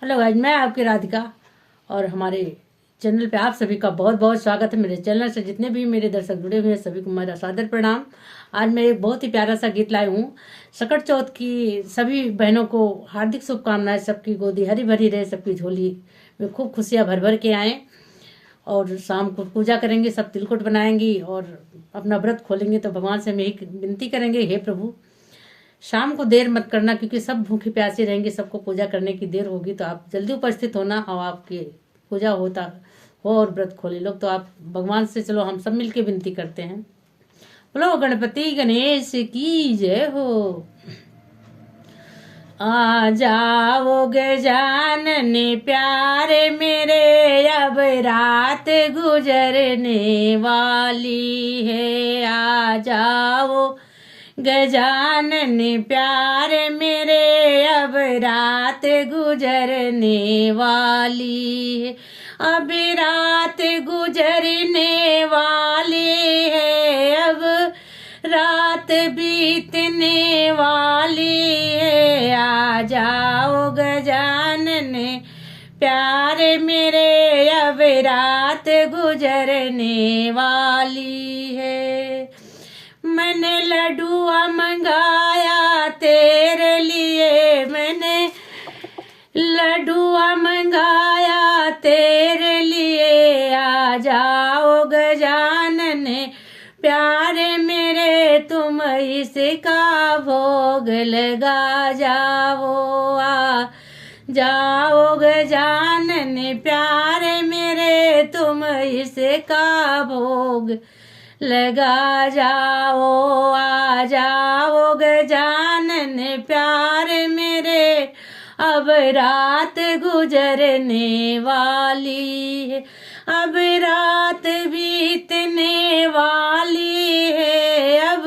Hello guys, मैं आपकी राधिका और हमारे चैनल पे आप सभी का बहुत बहुत स्वागत है। मेरे चैनल से जितने भी मेरे दर्शक जुड़े हुए हैं सभी को मेरा सादर प्रणाम। आज मैं एक बहुत ही प्यारा सा गीत लाई हूँ। सकट चौथ की सभी बहनों को हार्दिक शुभकामनाएं। सबकी गोदी हरी भरी रहे, सबकी झोली में खूब खुशियाँ भर भर के आएँ। और शाम को पूजा करेंगे, सब तिलकुट बनाएंगी और अपना व्रत खोलेंगे। तो भगवान से हम यही विनती करेंगे, हे प्रभु शाम को देर मत करना, क्योंकि सब भूखे प्यासे रहेंगे, सबको पूजा करने की देर होगी। तो आप जल्दी उपस्थित होना और आपकी पूजा हो और व्रत खोले लोग। तो आप भगवान से चलो हम सब मिलके विनती करते हैं। बोलो गणपति गणेश की जय हो। आ जाओ गजानन प्यारे मेरे, अब रात गुजरने वाली है। आ जाओ गजानन प्यारे मेरे, अब रात गुजरने वाली है। अब रात गुजरने वाली है, अब रात बीतने वाली है। आ जाओ गजानन प्यारे मेरे, अब रात गुजरने वाली है। मैंने लड्डुआ मंगाया तेरे लिए, मैंने लड्डुआ मंगाया तेरे लिए। आ जाओ गजानन प्यारे मेरे, तुम इसका भोग लगा जाओ। आ जाओ गजानन प्यारे मेरे, तुम इसका भोग लगा जाओ। आ जाओ गजानन प्यारे मेरे, अब रात गुजरने वाली है। अब रात बीतने वाली है, अब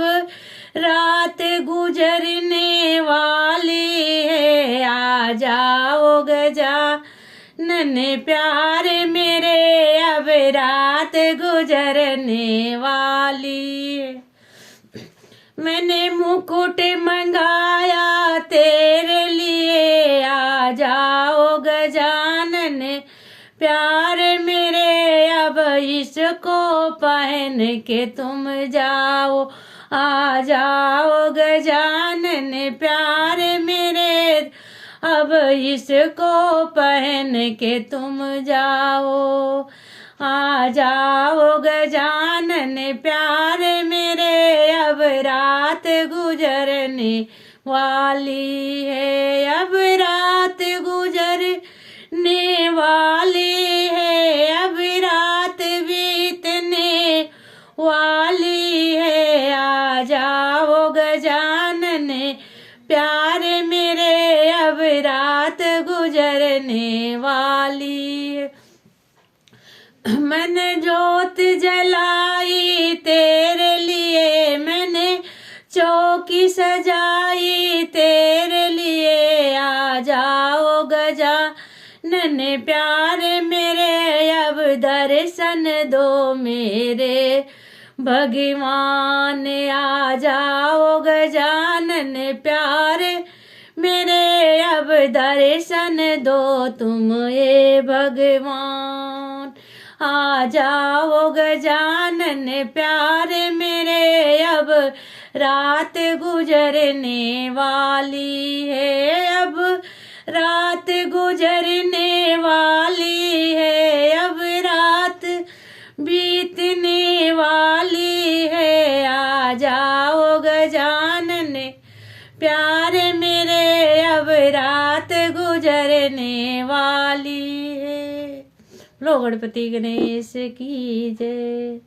रात गुजरने वाली है। आ जाओ गजानन प्यारे मेरे, अब रात गुजरने वाली है। मैंने मुकुट मंगाया तेरे लिए। आ जाओ गजानन प्यारे मेरे, अब इसको पहन के तुम जाओ। आ जाओ गजानन प्यारे मेरे, अब इसको पहन के तुम जाओ। आ जाओ गजानन प्यारे मेरे, अब रात गुजरने वाली है। अब रात गुजरने वाली है, अब रात बीतने वाली है। आ जाओ गजानन प्यारे मेरे, अब रात गुजरने वाली है। मैंने जोत जलाई तेरे लिए, मैंने चौकी सजाई तेरे लिए। आ जाओ गजानन प्यारे मेरे, अब दर्शन दो मेरे भगवान। आ जाओ गजानन प्यारे मेरे, अब दर्शन दो तुम ये भगवान। आ जाओ गजानन प्यारे मेरे, अब रात गुजरने वाली है। अब रात गुजरने वाली है, अब रात बीतने वाली है। आ जाओ गजानन प्यारे मेरे, अब रात गुजरने वाली है। लो गणपति गणेश की जय।